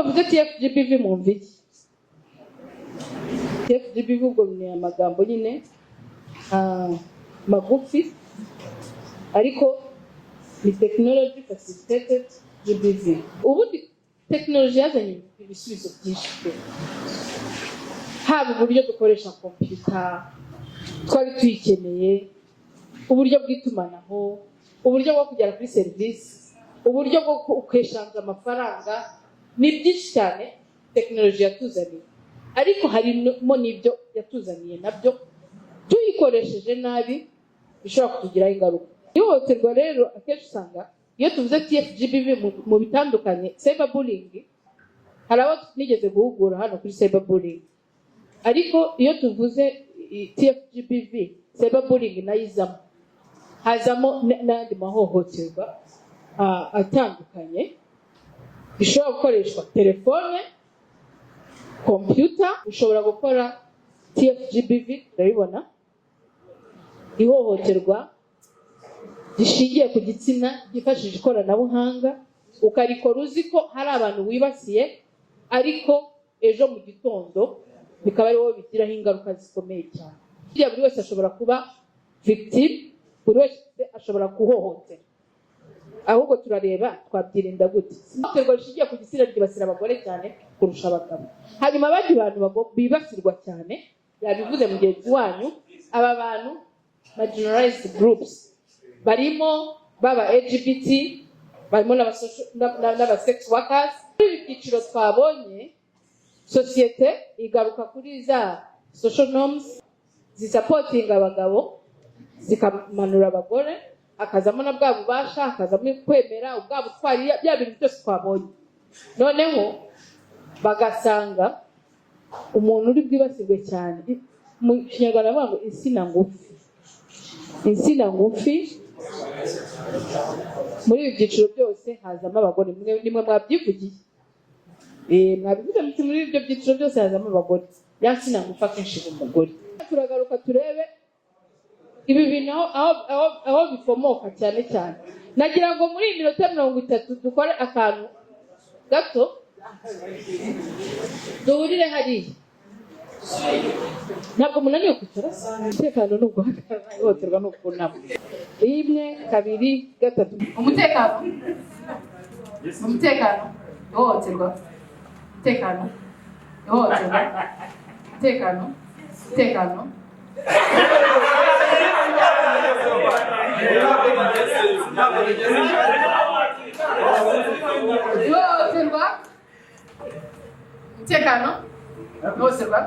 bavuze TFGBV mwumva iki? TFGBV ubwo ni amagambo nyine magufi ariko ni technology facilitated GBV. Ubundi technology yazanye ibisubizo byinshi pe, haba uburyo dukoresha computer twari tuyikeneye, uburyo bw'itumanaho, uburyo bwo kugera kuri service, uburyo bwo kweshanja amafaranga, ni byinshi cyane technology yatuzaniye. Ariko harimo n'ibyo yatuzaniye nabyo tuyikoresheje nabi bishobora kutugiraho ingaruka. Ihohoterwa rero akenshi usanga iyo tuvuze TFGBV mu bitandukanye, cyberbullying, hari abo nigeze guhugura hano kuri cyberbullying, ariko iyo tuvuze TFGBV, cyberbullying nayo hazamo n'andi mahohoterwa atandukanye. Bishobora gukoreshwa telefone, computer, ushobora gukora TFGBV, urabibona, ihohoterwa rishingiye ku gitsina gifashishije ikoranabuhanga, ukarikora uzi ko hari abantu wibasiye, ariko ejo mu gitondo bikaba ari wowe bigiraho ingaruka zikomeye cyane. Buri wese ashobora kuba victim, buri wese ashobora kuhohotera, ahubwo turareba twabyirinda gute. Ihohoterwa rishingiye ku gitsina ryibasira abagore cyane kurusha abagabo. Hanyuma abandi bantu bibasirwa cyane, yabivuze mugenzi wanyu, aba bantu marginalized groups barimo baba LGBT, barimo n'aba sex workers. Ibi byiciro twabonye, societe igaruka kuri za social norms zisupporting abagabo, zikamanura abagore, akazamo na bwa bubasha, akazamo kwemera, ubwa butwari, bya bintu byose twabonye. Noneho bagasanga umuntu uri bwibasirwe cyane, mu Kinyarwanda bavuga ngo insina ngufi. Insina ngufi, muri ibi byiciro byose hazamo abagore. Nimwe mwabyivugiye, mwabivuze muti muri ibyo byiciro byose hazamo abagore. Ya nsina ngufi akenshi umugore. Turagaruka turebe ibi bintu aho bikomoka cyane cyane. Nagira ngo muri minota 30 dukore akantu gato duhurire hariya. Ntabwo munaniwe kwicara. Umutekano ni uguhagarara, ihohoterwa ni ukunama. 1, 2, 3. Umutekano, ihohoterwa, umutekano, ihohoterwa, umutekano, umutekano. Ihohoterwa, umutekano, ihohoterwa.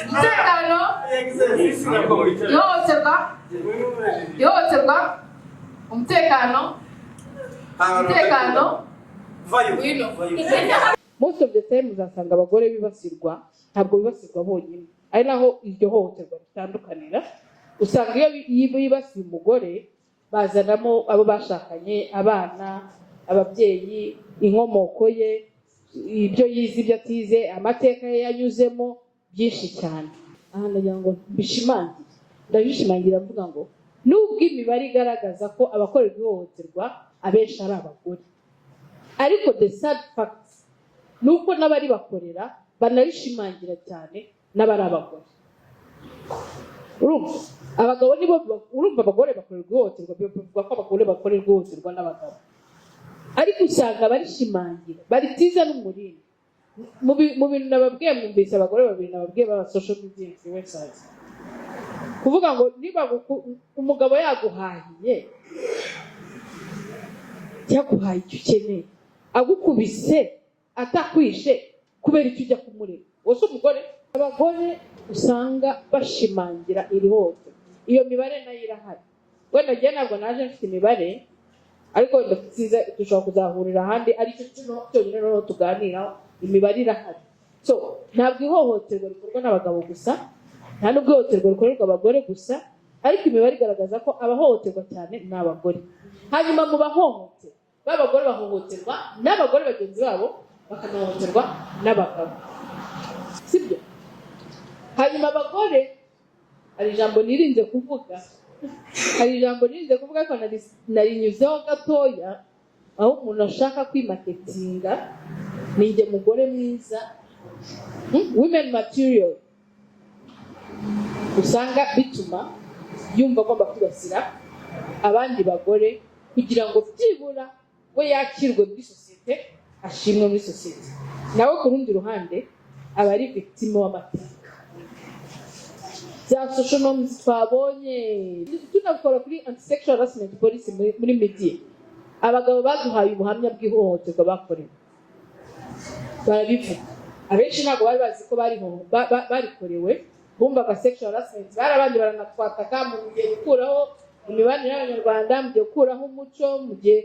Umutekano, ihohoterwa, umutekano, Most of the time uzasanga abagore bibasirwa, ntabwo bibasirwa bonyine, ari naho iryo hohoterwa ritandukanira. Usanga iyo bibasiye umugore bazanamo abo bashakanye, abana, ababyeyi, inkomoko ye, ibyo yize, ibyo atize, amateka ye yanyuzemo, byinshi cyane. Aha ndagira ngo ndabishimangira mvuga ngo nubwo imibare igaragaza ko abakorerwa ihohoterwa abenshi ari abagore, ariko the sad fact nuko n'abari bakorera banabishimangira cyane n'abari abagore. Urumva abagabo nibo abagore bakorerwa ihohoterwa, bivuga ko abagore bakorerwa ihohoterwa n'abagabo, ariko usanga barishimangira, baritiza n'umurindi. Mu bintu nababwiye, mwumvise abagore babiri nababwiye baba social media influencers, kuvuga ngo niba umugabo yaguhahiye icyo ukeneye, agukubise atakwishe, kubera icyo ujya kumureba wose umugore. Abagore usanga bashimangira iri hohoterwa, iyo mibare nayo irahari. Wenda njye ntabwo naje mfite imibare, ariko dushobora kuzahurira ahandi, ariko cyonyine noneho tuganiraho, imibare irahari. So ntabwo ihohoterwa rikorwa n'abagabo gusa, nta nubwo ihohoterwa rikorerwa abagore gusa, ariko imibare igaragaza ko abahohoterwa cyane ni abagore. Hanyuma mu bahohoterwa, b'abagore bahohoterwa n'abagore bagenzi babo, bakanahohoterwa n'abagabo, sibyo? Hanyuma abagore, hari ijambo nirinze kuvuga, ko narinyuzeho gatoya, aho umuntu ashaka kwimaketinga ninjye mugore mwiza. Women material usanga bituma yumva agomba kwibasira abandi bagore kugira ngo byibura we yakirwe muri sosiyete, ashimwe muri sosiyete. Nawe ku rundi ruhande aba ari victime w'amateka. Za social norms twabonye tunakora kuri anti-sexual harassment policy muri media, abagabo baduhaye ubuhamya bw'ihohoterwa bakorewe barabivuga. Abenshi ntabwo bari bazi ko barikorewe, bumvaga sexual harassment barabandi baranatwataka mu gihe gukuraho imibanire y'Abanyarwanda, mu gihe gukuraho umuco, mu gihe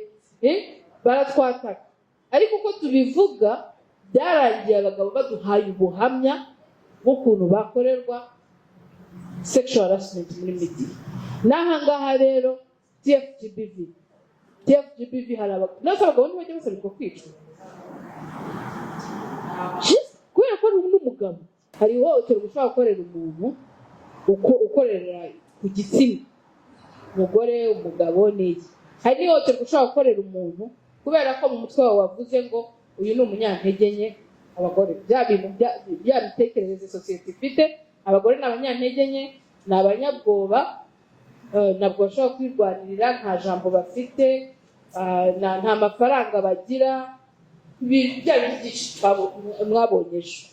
baratwataka. Ariko uko tubivuga byarangiye abagabo baduhaye ubuhamya bw'ukuntu bakorerwa sexual harassment muri media. N'ahangaha rero TFGBV hari abagabo ntibajya basabirwa kwicwa kubera ko ari n'umugabo. Hari ihohoterwa ushobora gukorera umuntu ukorera ku gitsina, umugore, umugabo n'iki. Hari n'ihohoterwa ushobora gukorera umuntu kubera ko mu mutwe wawe wavuze ngo uyu ni umunyantege nke. Abagore bya bintu bya mitekerereze sosiyete ifite, abagore ni abanyantege nke, ni abanyabwoba, ntabwo bashobora kwirwanirira, nta jambo bafite, nta mafaranga bagira. Bya bintu byinshi mwabonye ejo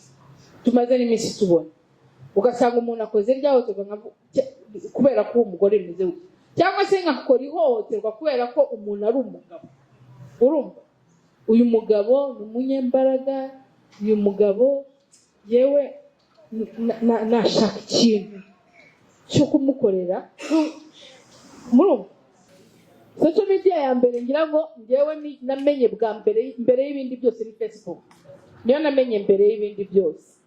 tumaze n'iminsi tubona, ugasanga umuntu akoze iryahohoterwa kubera ko uwo mugore meze gutya, cyangwa se nkakora ihohoterwa kubera ko umuntu ari umugabo. Urumva uyu mugabo ni umunyembaraga, uyu mugabo yewe nashaka ikintu cyo kumukorera. Murumva social media ya mbere ngira ngo njyewe namenye bwa mbere y'ibindi byose ni Facebook, niyo namenye mbere y'ibindi byose.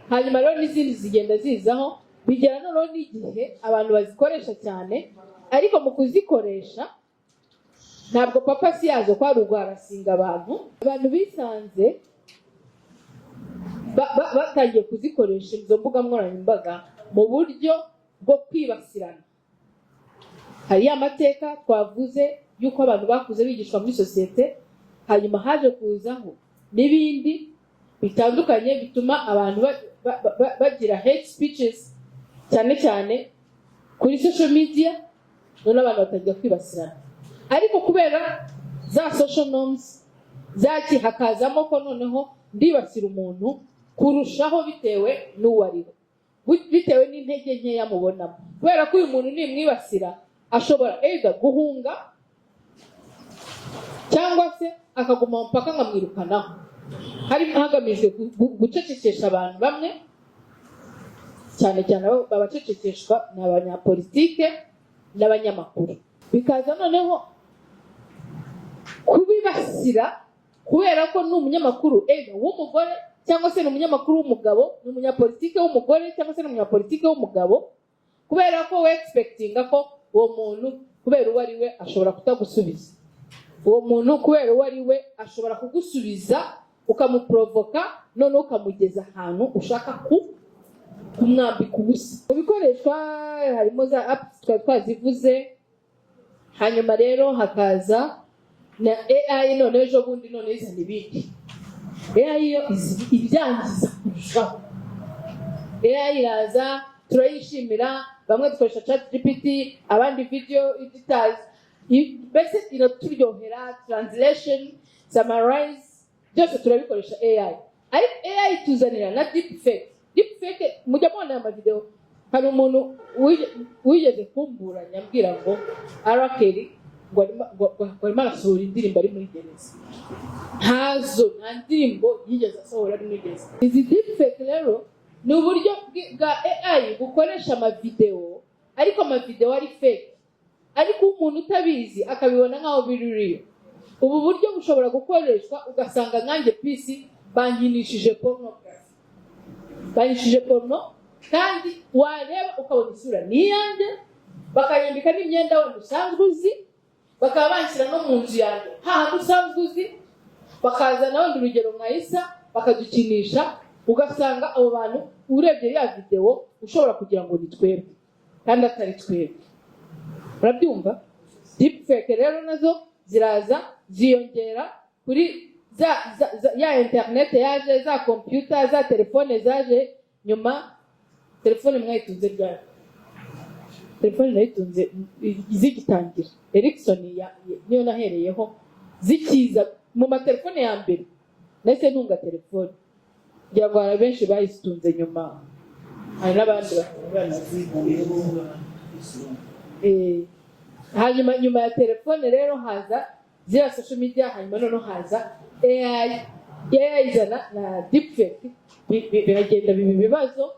Hanyuma rero n'izindi zigenda zizaho, bigera noneho n'igihe abantu bazikoresha cyane, ariko mu kuzikoresha ntabwo papasi yazo kwari ugwarasinga abantu bisanze batangiye kuzikoresha izo mbuga nkoranyambaga mu buryo bwo kwibasirana. Hari amateka twavuze yuko abantu bakuze bigishwa muri sosiyete, hanyuma haje kuzaho n'ibindi bitandukanye bituma abantu bagira hate speeches cyane cyane kuri social media, none abantu batangira kwibasirana. Ariko kubera za social norms zaki hakazamo ko noneho ndibasira umuntu kurushaho bitewe n'uwariwe, bitewe n'intege nkeya mubonamo. Kubera ko uyu muntu nimwibasira ashobora either guhunga cyangwa se akaguma mpaka nkamwirukanaho. Hari hagamijwe gucecekesha abantu bamwe, cyane cyane babacecekeshwa n'abanyapolitike n'abanyamakuru. Bikaza noneho kubibasira kubera ko ni umunyamakuru w'umugore, cyangwa se ni umunyamakuru w'umugabo, ni umunyapolitike w'umugore, cyangwa se ni umunyapolitike w'umugabo, kubera ko we expectinga ko uwo muntu kubera uwo ari we ashobora kutagusubiza. Uwo muntu kubera uwo ari we ashobora kugusubiza, ukamuprovoka, none ukamugeza ahantu ushaka kumwambika ubusa. Mu bikoreshwa harimo za apps twazivuze, hanyuma rero hakaza na AI. None ejo bundi none izana ibindi. AI yo ibyangiza kurushaho. AI iraza turayishimira, bamwe dukoresha ChatGPT, abandi video editors, bese iraturyohera, translation, summarize, byose turabikoresha AI. Ariko AI tuzanira na deepfake. Deepfake mujya mubona ama video, hari umuntu wigeze kumbura nyambwira ngo Arakeri ngo arimo arasohora indirimbo ari muri gereza. Nta ndirimbo yigeze asohora ari muri gereza. Izi deepfake rero ni uburyo bwa AI bukoresha amavideo, ariko amavideo ari fake, ariko umuntu utabizi akabibona nkaho biruriyo. Ubu buryo bushobora gukoreshwa ugasanga nkanjye PC bankinishije pornography, banishije porno, kandi wareba ukabona isura ni yanjye, bakanyambika n'imyenda wenda usanzwe uzi, bakaba banshyira no mu nzu yanjye hahandi usanzwe uzi, bakazana wenda urugero nka Isa bakadukinisha, ugasanga abo bantu urebye ya video ushobora kugira ngo ni twebwe kandi atari twebwe. Urabyumva? Deepfake rero nazo ziraza ziyongera kuri ya internet yaje, za computer, za telefone zaje nyuma. Telefone mwayitunze ryari? Telefone nayitunze zigitangira. Ericsson niyo nahereyeho zikiza mu matelefone ya mbere. Nese ntunga telefone. Ngira ngo hari benshi bayitunze nyuma. Hari n'abandi banazivuye. Hanyuma nyuma ya telefone rero haza zira social media, hanyuma noneho haza AI izana na deepfake. Biragenda bibazo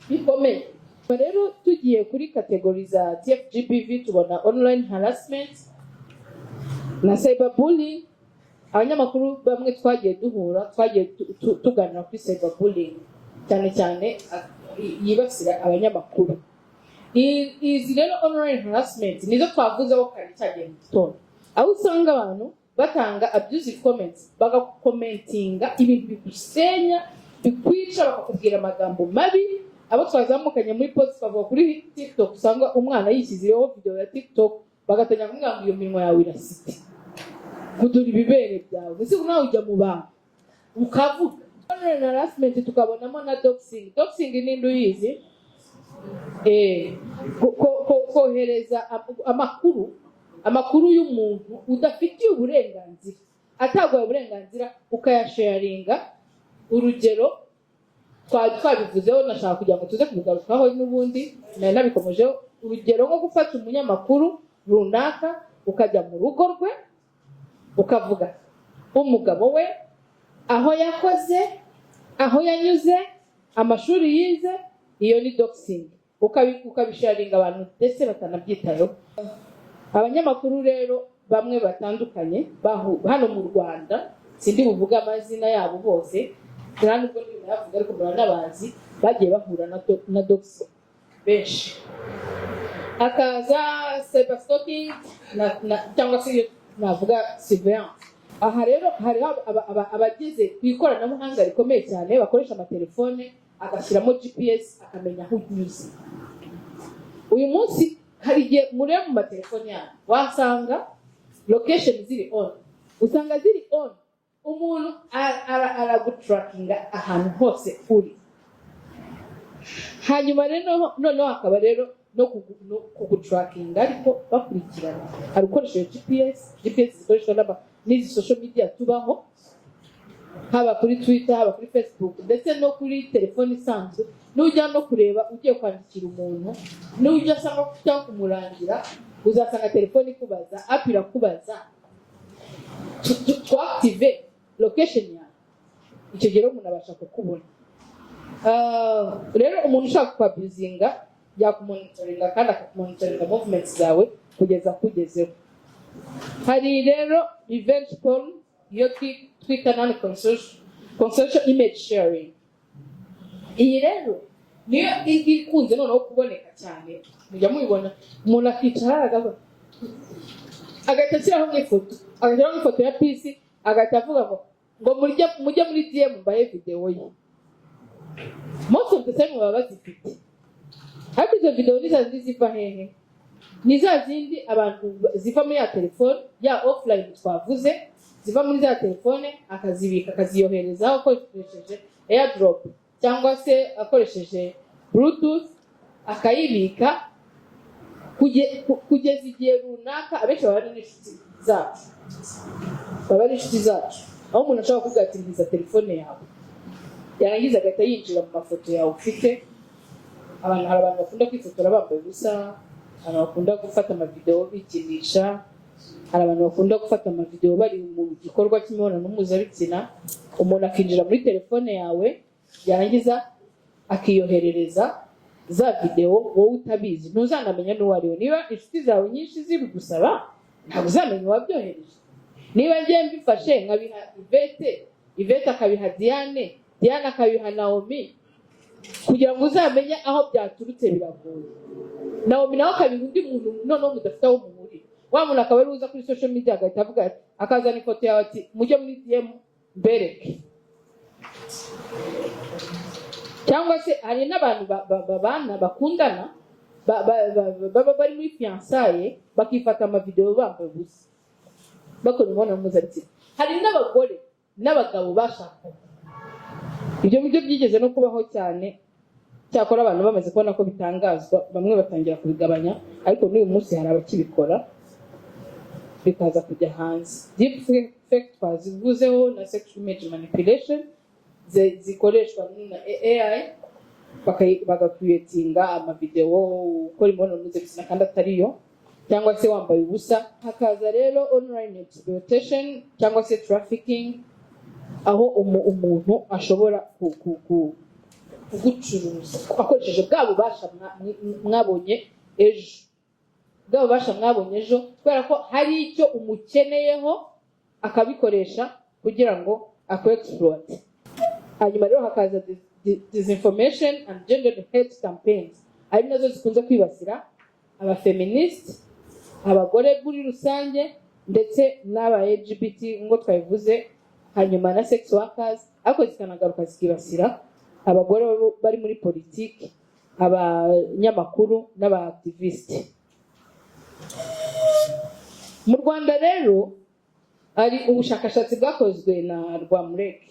bikomeye. Rero tugiye kuri kategori za TFGBV tubona online harassment na cyberbullying. Abanyamakuru bamwe twagiye duhura, twagiye tuganira kuri cyberbullying cyane cyane yibasira abanyamakuru. Izi rero online harassment nizo twavuzeho kare cyagiye mu gitondo, aho usanga abantu batanga abusive comments, bagakomentinga ibintu bigusenya, bikwica, bakakubwira amagambo mabi. Abo twazamukanye muri post bavuga kuri TikTok, usanga umwana yishyizeho video ya TikTok bagatanya kumubwira ngo iyo minwa yawe irasite, kudura ibibere byawe, mbese nawe ujya mu bantu ukavuga. Online harassment tukabonamo na doxing. Doxing ni nduyizi, kohereza amakuru y'umuntu udafitiye uburenganzira, atagwaye uburenganzira, ukayasharinga. Urugero twabivuzeho, nashaka kugira ngo tuze kubigarukaho n'ubundi nari nabikomejeho. Urugero nko gufata umunyamakuru runaka ukajya mu rugo rwe ukavuga umugabo we, aho yakoze, aho yanyuze, amashuri yize. Iyo ni doxing. Ukabisharinga abantu ndetse batanabyitayeho. Abanyamakuru rero bamwe batandukanye hano mu Rwanda, sindi buvuga amazina yabo bose, kandi ubwo navuga ariko muranabazi, bagiye bahura na doxing benshi. Akaza cyberstalking cyangwa se navuga surveillance. Aha rero hari abagize ku ikoranabuhanga rikomeye cyane, bakoresha amatelefone agashyiramo GPS akamenya aho unyuze. Uyu munsi hari igihe mureba mu matelefone yanyu wasanga location ziri on, usanga ziri on, umuntu aragutrackinga ahantu hose uri. Hanyuma rero noneho akaba rero no kugutrackinga ariko bakurikirana. Hari ukoresha GPS zikoreshwa n'izi social media tubaho, haba kuri Twitter, haba kuri Facebook, ndetse no kuri telefone isanzwe. Nujya no kureba ugiye kwandikira umuntu, nujya sanga cyangwa kumurangira, uzasanga telefone ikubaza, app irakubaza to activate location yawe. Icyo gihe umuntu abasha kukubona. Rero umuntu ushaka kwabuzinga yakumonitoringa kandi akakumonitoringa movements zawe kugeza kugezeho. Hari rero revenge porn, iyo twita non-consensual image sharing. Iyi rero niyo ikunze noneho kuboneka cyane. Mujya mubibona umuntu akicara agahita ashyiraho ifoto ya PC, agahita avuga ngo mujye muri DM mbaye video ye. Most of the time baba bazifite, ariko izo video ziva hehe? Ni za zindi abantu ziva muri ya telefone ya offline twavuze, ziva muri za telefone akazibika, akaziyohereza akoresheje airdrop cyangwa se akoresheje bluetooth, akayibika kugeza igihe runaka. Abenshi baba ari inshuti zacu, aho umuntu ashobora kuvuga ati ngiza telefone yawe, yarangiza agahita yinjira mu mafoto yawe ufite. Hari abantu bakunda kwifotora bambaye ubusa, hari bakunda gufata amavideo bikinisha, hari abantu bakunda gufata amavideo bari mu gikorwa cy'imibonano mpuzabitsina. Umuntu akinjira muri telefone yawe, yarangiza akiyoherereza za video wowe utabizi, ntuzanamenya n'uwo ari we. Niba inshuti zawe nyinshi zibigusaba, ntabwo uzamenya uwabyohereje. Niba ngiye mbifashe nkabiha Ivete akabiha Diane akabiha Naomi, kugira ngo uzamenye aho byaturutse biragoye. Naomi nawe akabiha undi muntu noneho mudafite aho muhurira. Wa muntu akaba ari uza kuri social media agahita avuga ati, akazana ifoto yawe ati mujye muri DM mbereke. Cyangwa se hari n'abantu babana bakundana baba bari muri fiançailles bakifata amavideo bambaye ubusa. bakora imibonano mpuzabitsina. Hari n'abagore n'abagabo bashakanye. Ibyo byo byigeze no kubaho cyane, cyakora abantu bamaze kubona ko bitangazwa, bamwe batangira kubigabanya, ariko n'uyu munsi hari abakibikora bikaza kujya hanze. Deep fake twazivuzeho na sexual image manipulation zikoreshwa na AI, bagakwiyetinga amavideo ukora imibonano mpuzabitsina kandi atariyo, cyangwa se wambaye ubusa. Hakaza rero online exploitation cyangwa se trafficking, aho umuntu ashobora kugucuruza akoresheje bwa bubasha mwabonye ejo, kubera ko hari icyo umukeneyeho akabikoresha kugira ngo akwe-exploit. Hanyuma rero hakaza disinformation and gender hate campaigns, ari nazo zikunze kwibasira abafeminist, abagore muri rusange, ndetse n'aba LGBT ngo twabivuze, hanyuma na sex workers, ariko zikanagaruka zikibasira abagore bari muri politiki, abanyamakuru n'aba-activiste. Mu Rwanda rero ari ubushakashatsi bwakozwe na Rwamurek.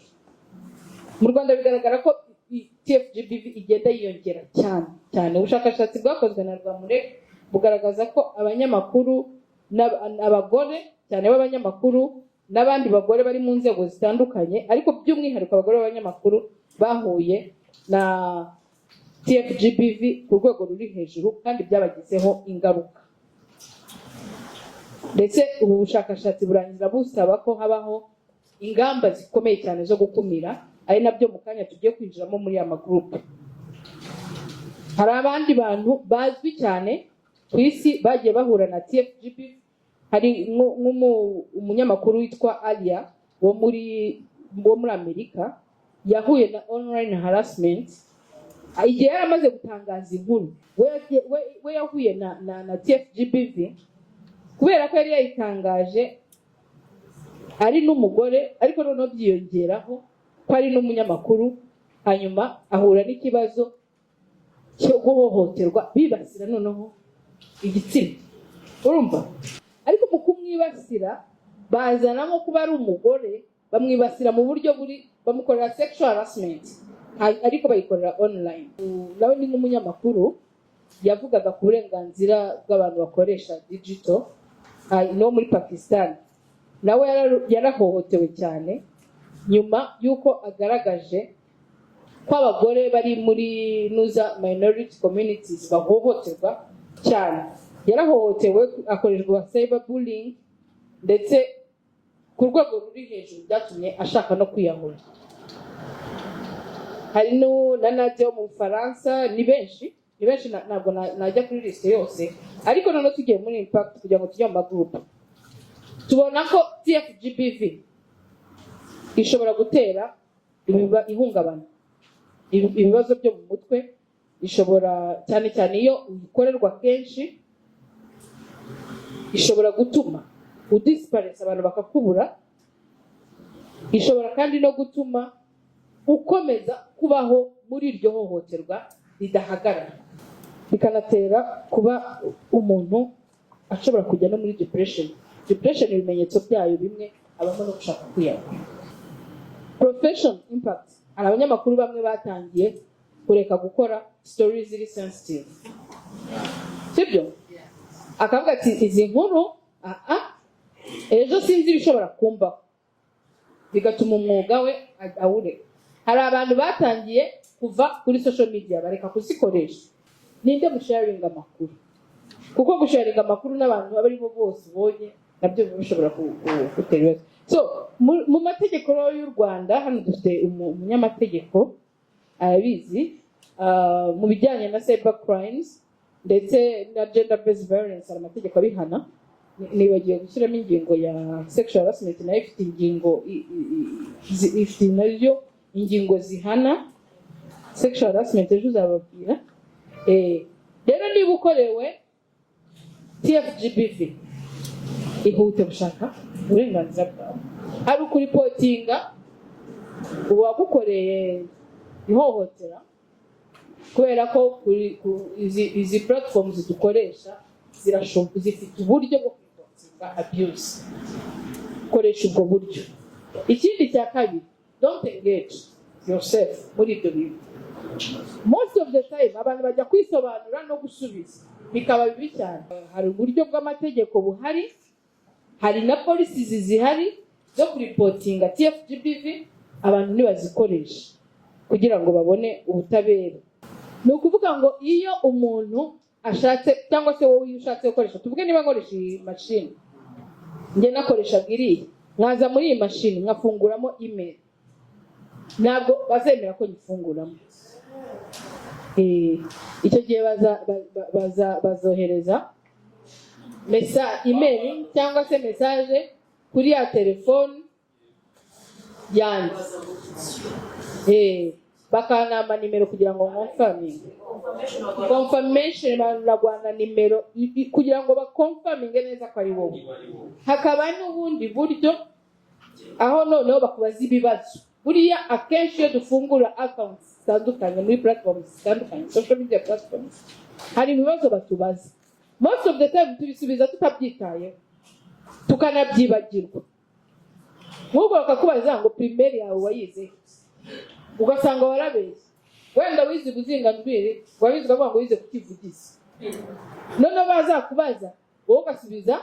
Mu Rwanda bigaragara ko TFGBV igenda yiyongera cyane. Ubushakashatsi bwakozwe na Rwamurek bugaragaza ko abanyamakuru n'abagore cyane b'abanyamakuru n'abandi bagore bari mu nzego zitandukanye, ariko by'umwihariko abagore b'abanyamakuru bahuye na TFGBV ku rwego ruri hejuru kandi byabagizeho ingaruka. Ndetse ubu bushakashatsi burangiza busaba ko habaho ingamba zikomeye cyane zo gukumira, ari nabyo mu kanya tugiye kwinjiramo muri aya magroupe. Hari abandi bantu bazwi cyane ku isi bagiye bahura na TFGBV. Hari umunyamakuru witwa Alia wo muri Amerika yahuye na online harassment. Igihe yaramaze gutangaza inkuru, we yahuye na TFGBV kubera ko yari yayitangaje ari n'umugore, ariko noneho byiyongeraho ko ari n'umunyamakuru. Hanyuma ahura n'ikibazo cyo guhohoterwa, bibasira noneho igitsina. Urumva? Ariko mu kumwibasira bazanamo kuba ari umugore, bamwibasira mu buryo bamukorera sexual harassment, ariko bayikorera online. Nawe ni nk'umunyamakuru yavugaga ku burenganzira bw'abantu bakoresha digital no muri Pakistan. Nawe yarahohotewe cyane nyuma y'uko agaragaje ko abagore bari muri minority communities bahohoterwa cyane. Yarahohotewe, akoreshwa cyberbullying, ndetse ku rwego ruri hejuru byatumye ashaka no kwiyahura. Hari na Nadia mu Bufaransa, ni benshi ntabwo najya kuri liste yose, ariko noneho tugiye muri impact kugira ngo tujye mu magroupe, tubona ko TFGBV ishobora gutera ihungabana, ibibazo byo mu mutwe. Ishobora cyane iyo ikorerwa kenshi, ishobora gutuma udisparate abantu bakakubura. Ishobora kandi no gutuma ukomeza kubaho muri iryo hohoterwa ridahagarara, bikanatera kuba umuntu ashobora kujya no muri depression. Ibimenyetso byayo bimwe abamo no gushaka kwiyahura. Profession impact, hari abanyamakuru bamwe batangiye kureka gukora stories ziri sensitive, sibyo? Akavuga ati izi nkuru ejo sinzi ibishobora kumbaho, bigatuma umwuga we awureka. Hari abantu batangiye kuva kuri social media bareka kuzikoresha. Ninde musharinga amakuru? Kuko gusharinga amakuru n'abantu abo ari bo bose ubonye nabyo bishobora gutera ibibazo. So mu mategeko y'u Rwanda hano dufite umunyamategeko abizi mu bijyanye na cyber crimes ndetse na gender based violence. Hari amategeko abihana. Nibagiye gushyiramo ingingo ya sexual harassment, nayo ifite ingingo ifite nayo ingingo zihana sexual harassment, ejo uzababwira. Rero niba ukorewe TFGBV, ihute gushaka uburenganzira bwawe. Hari ukuripotinga uwagukoreye ihohotera, kubera ko izi platforms dukoresha zifite uburyo bwo kwipotinga abuse. koresha ubwo buryo. Ikindi cya kabiri, don't engage yourself muri ibyo bintu. Most of the time abantu bajya kwisobanura no gusubiza bikaba bibi cyane. Hari uburyo bw'amategeko buhari, hari na policies zihari zo kuripotinga TFGBV, abantu ntibazikoresha kugira ngo babone ubutabera. Ni ukuvuga ngo iyo umuntu ashatse cyangwa se wowe ushatse gukoresha, tuvuge niba nkoresha iyi machine, njye nakoresha iriya, nkaza muri iyi machine nkafunguramo email, ntabwo bazemera ko nyifunguramo. Icyo gihe bazohereza email cyangwa se message kuri ya telefone yanjye, bakanamba nimero kugira ngo confirmation baragwana nimero kugira ngo bakonfaminge neza ko ari wowe. Hakaba n'ubundi buryo aho noneho bakubaza ibibazo. Buriya akenshi iyo dufungura accounts zitandukanye muri platforms zitandukanye, social media platforms, hari ibibazo batubaza. Most of the time tubisubiza tutabyitayeho, tukanabyibagirwa. Nk'ubwo bakakubaza ngo primaire yawe wayize, ugasanga warabeshye. Wenda wize ubuzinganzwiri, wabize bavuga ngo wize kutivugiza. None bazakubaza wowe ugasubiza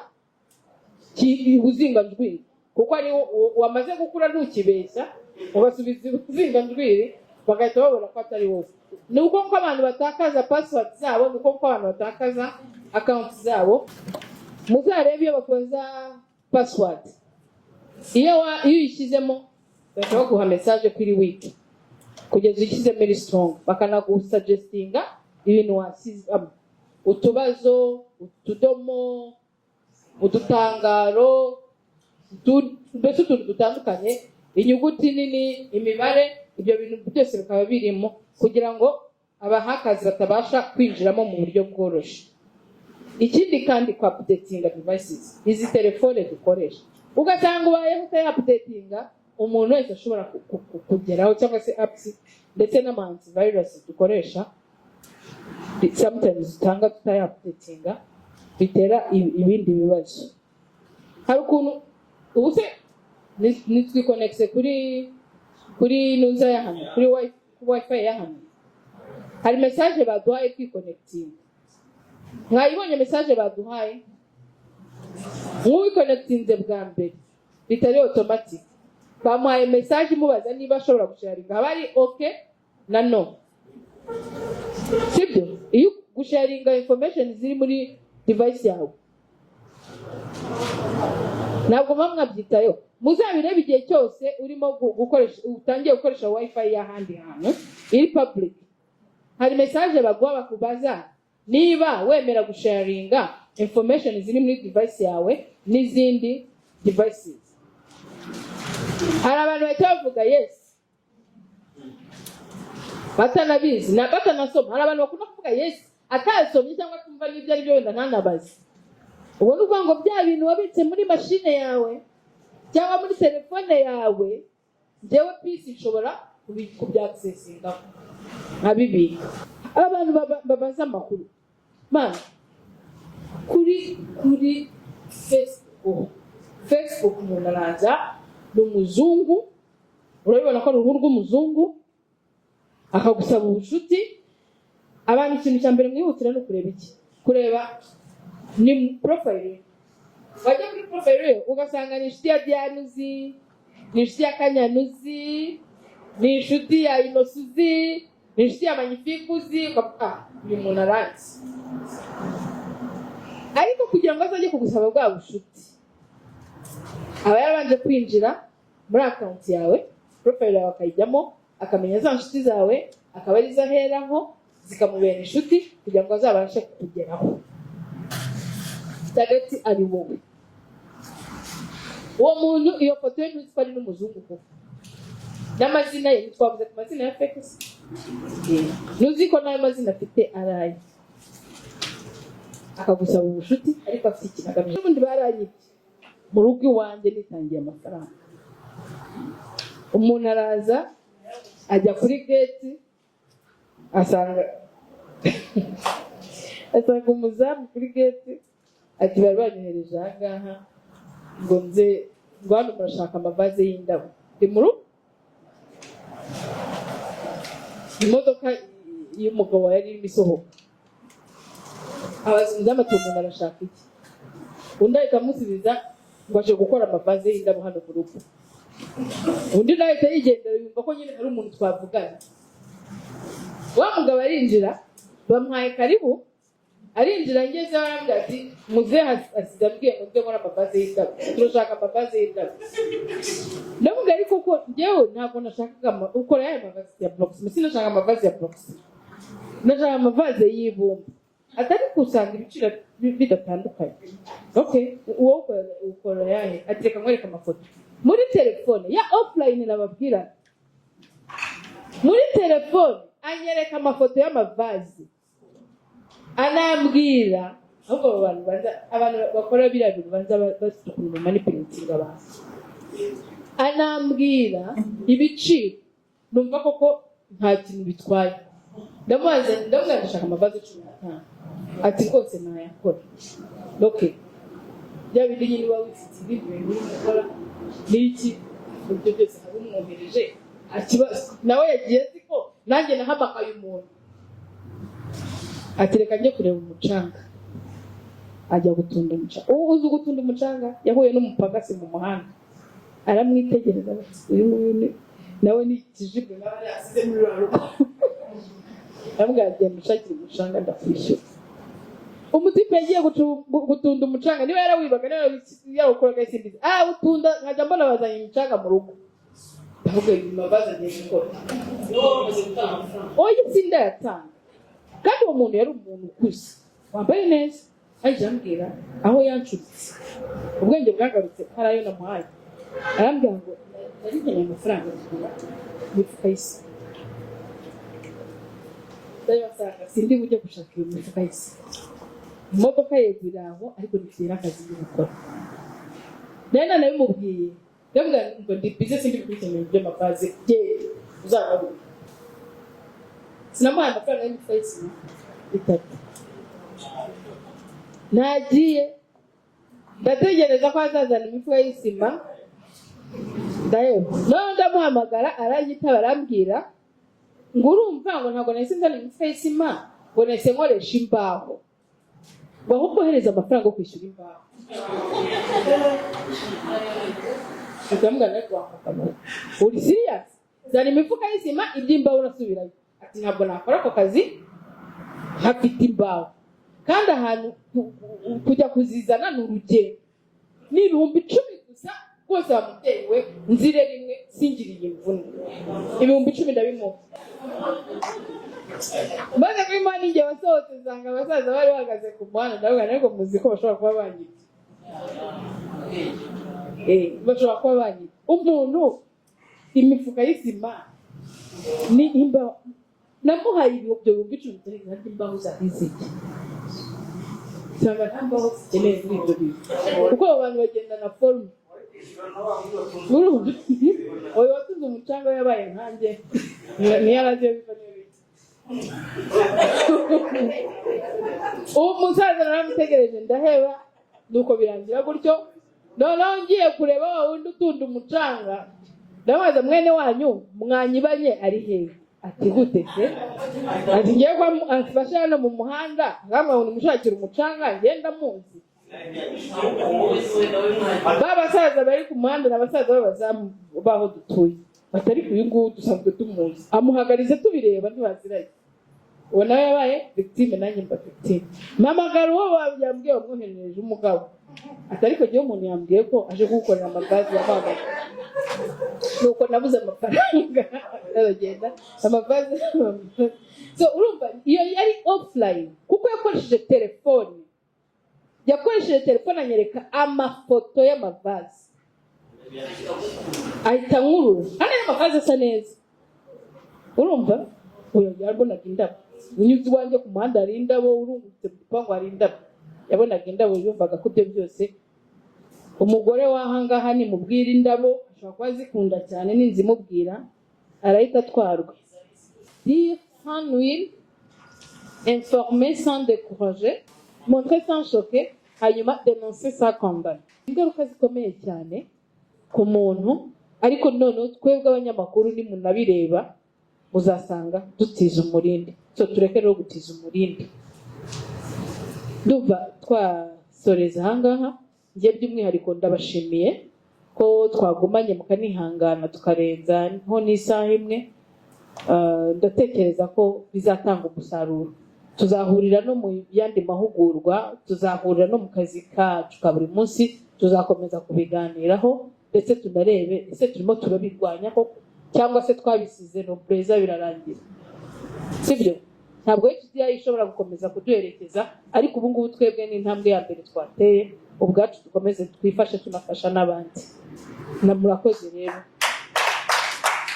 ubuzinganzwiri, kuko ari wamaze gukura ntukibeshya, ugasubiza ubuzinganzwiri bagahita babona ko atari wowe. Ni uko abantu batakaza password zabo, ni uko abantu batakaza account zabo. Muzarebe iyo bakoza password, iyo uyishyizemo bahita baguha message kuri wiki kugeza uyishyizemo iri strong, bakanagusuggestinga ibintu washyizemo, utubazo, utudomo, udutangaro, mbese utuntu dutandukanye, inyuguti nini, imibare, ibyo bintu byose bikaba birimo kugira ngo abahakazi batabasha kwinjiramo mu buryo bworoshye. Ikindi kandi kwa updatinga devices, izi telefone dukoresha, ugasanga ubayeho utayapdatinga, umuntu wese ashobora kugeraho, cyangwa se apps ndetse n'antivirus dukoresha sometimes utanga tutayapdatinga, bitera ibindi bibazo. Hari ukuntu ubuse nitwiconnecte kuri nuza ya hano, kuri wifi ya hano, hari message baduhaye kwiconnecting. Mwayibonye message baduhaye, mwiconnectinze bwa mbere bitari automatic, bamuhaye message mubaza niba ashobora gusharinga, haba ari okay na no. Sibyo? Iyo gusharinga information ziri muri device yawe, ntabwo mwabyitayo. Muzabirebe igihe cyose urimo gukoresha, utangiye gukoresha wifi y'ahandi hantu iri public, hari message baguha bakubaza niba wemera gusharinga information ziri muri device yawe n'izindi devices. Hari abantu bahita bavuga yes, batanabizi na batanasoma. Hari abantu bakunda kuvuga yes atasomye cyangwa kumva n'ibyo ari byo wenda ntanabazi. Ubwo nuvuga ngo bya bintu wabitse muri machine yawe cyangwa muri telefone yawe, jewe PC ishobora kubyaccessinga nkabibika. Abantu babaza amakuru man kuri Facebook umuntu araza n'umuzungu, urabibona ko ari uruhu rw'umuzungu, akagusaba ubushuti. Abantu ikintu cya mbere mwihutira no kureba iki? Kureba ni profile. Wajya kuri profile ugasanga ni inshuti ya Dianuzi, ni inshuti ya Kanyanuzi, ni inshuti ya Inosuzi, ni inshuti ya Magnificuzi, uyu muntu aranzi. Ariko kugira ngo azajye kugusaba bwa bushuti, aba yarabanje kwinjira muri account yawe, profile yawe akayijyamo, akamenya za nshuti zawe, akaba ari zaheraho zikamubera inshuti kugira ngo azabashe kugeraho. Target ari wowe. Uwo muntu iyo foto ye ntitwa ari n'umuzungu koko, n'amazina ye twavuze ku mazina ya fake. Nuzi ko nayo mazina afite araye, akagusaba ubushuti ariko afite ikintu agamije. N'ubundi baranyibye mu rugo iwanjye nitangiye amafaranga. Umuntu araza ajya kuri gate, asanga umuzamu kuri gate ati bari banyohereje ahangaha ngo nze ngo hano murashaka amavaze y'indabo ndi mu rugo. Imodoka y'umugabo yari irimo isohoka, abazinzi amatungo arashaka iki, undi ahita amusubiza ngo aje gukora amavaze y'indabo hano mu rugo. Undi nawe ahita yigendera yumva ko nyine hari umuntu twavugana. Wa mugabo arinjira, bamuhaye karibu, arinjira ngeze arambwira ati muzehe asize ambwiye ngo njye nkora amavaze y'indabo, turashaka amavaze y'indabo. Ndamubwira ariko ko njyewe ntabwo nashakaga ukora ya mavaze ya Proxima, sinashaka amavaze ya Proxima, nashaka amavaze y'ibumba. Atari kusanga ibiciro bidatandukanye. Okay, wowe ukora yahe? Ati reka nkwereke amafoto muri telefone ya offline nababwira. Muri telefone anyereka amafoto y'amavazi, anambwira ahubwo abantu bakora biriya bintu banza basukura manipulating abantu. Anambwira ibiciro, numva koko nta kintu bitwaye. Ndamubwira ndashaka amavazi 15. Ati rwose nayakora. Okay, bya bindi nyine uba wifite ibintu ukora n'iki ibyo byose hari umwohereje akibazo nawe yagiye siko nanjye nahamakaye umuntu. Ati reka njye kureba umucanga, ajya gutunda umucanga. Uzi gutunda umucanga yahuye n'umupagasi mu muhanda, aramwitegereza ati uyu nguyu nawe ni kijibwe nawe yasize muri rugo. Ndamubwira agenda ushakira umucanga ndakwishyura. Umutipe yagiye gutunda umucanga, niba yarawibaga nawe yarawukoraga isimbizi. Utunda nkajya mbona bazanye umucanga mu rugo. Ndavuga ibimabaza ngiye gukora. Oya sinda yatanga. Kandi uwo muntu yari umuntu ukuze, wambaye neza, ajya ambwira aho yancuritse. Ubwenge bwagarutse harayo namuhaye. Arambwira ngo nari nkeneye amafaranga mifuka y'isi. Ndayasanga sindi bujye gushaka iyo mifuka y'isi. Imodoka yegura aho ariko nifira akazi gukora. Nena nabimubwiye. Ndabwira ngo ndi busy sindi kubikeneye byo mavaze je uzaba. Sinamuhaye amafaranga y'imifuka y'isi itatu. Nagiye ndategereza ko azazana imifuka y'isima. Ndamuhamagara aranyitaba arambwira ngo urumva ngo ntabwo nahise nzana imifuka y'isima, ngo nahise nkoresha imbaho. Ngo ahubwo hereza amafaranga yo kwishyura imbaho. Ndamugana kwa mukama. Uri serious? Zana imifuka y'isima iby'imbaho urasubirayo. Ati ntabwo nakora ako kazi hafite imbaho. Kandi ahantu kujya kuzizana n'urugendo. Ni 10,000 gusa rwose bamutewe nzire rimwe singiriye imvune. 10,000 ndabimuha. Maze kuri mani ngiye basohotse zanga abasaza bari bahagaze ku muhanda, ndavuga ariko muzi ko bashobora kuba banyita. Bashobora kuba banyita. Umuntu imifuka y'isima ni imbaho. Namuhaye ibyo 10,000 kandi imbaho zahiziki. Cyangwa ntambaho zikeneye muri ibyo bintu. Kuko abantu bagenda na forume. Oya watuze umucanga yabaye nkanjye. Ni yaraje bifanye. Umusaza naramutegereje ndaheba nuko birangira gutyo. Noneho ngiye kureba wa wundi utunda umucanga, ndabaza mwene wanyu mwanyibanye ari hehe? Ati gute se? Ati ngiye kwa afasha hano mu muhanda, ngamwe umushakira umucanga ngenda muzi. Babasaza bari ku muhanda n'abasaza babazamu baho dutuye. Batari kuyungu dusanzwe tumuzi. Amuhagarize tubireba ntibaziraye. Uwo nawe yabaye victime nanjye mba victime. Mamagara uwo yambwiye wamwoherereje umugabo. Atariko giye umuntu yambwiye ko aje gukorera amavazi ya mama. Nuko nabuze amafaranga aragenda amavazi. So urumva iyo yari offline kuko yakoresheje telefone. Yakoresheje telefone anyereka amafoto y'amavazi. Ahita nkuru. Kandi amavazi asa neza. Urumva? Uyo yarabonaga indabo. Unyuze wanjye ku muhanda hari indabo, urungutse mu gipangu hari indabo. Yabonaga indabo yumvaga ko byo byose. Umugore wahangaha ni mubwira indabo, ashobora kuba zikunda cyane ninzimubwira, arahita atwarwa. Dire sans nuire, informer sans décourager, montrer sans choquer, hanyuma dénoncer sans condamner. Ingaruka zikomeye cyane ku muntu, ariko noneho twebwe abanyamakuru nimunabireba muzasanga dutiza umurindi. So tureke rero gutiza umurindi. Ndumva twasoreza ahangaha. Njye by'umwihariko ndabashimiye ko twagumanye mukanihangana tukarenza nko n'isaha imwe. Ndatekereza ko bizatanga umusaruro. Tuzahurira no mu yandi mahugurwa, tuzahurira no mu kazi kacu ka buri munsi, tuzakomeza kubiganiraho ndetse tunarebe ese turimo turabirwanya ko cyangwa se twabisize no preza birarangira. Sibyo? Ntabwo HDI ishobora gukomeza kuduherekeza, ariko ubu ngubu twebwe ni intambwe ya mbere twateye, ubwacu dukomeze twifashe tunafasha n'abandi. Murakoze rero.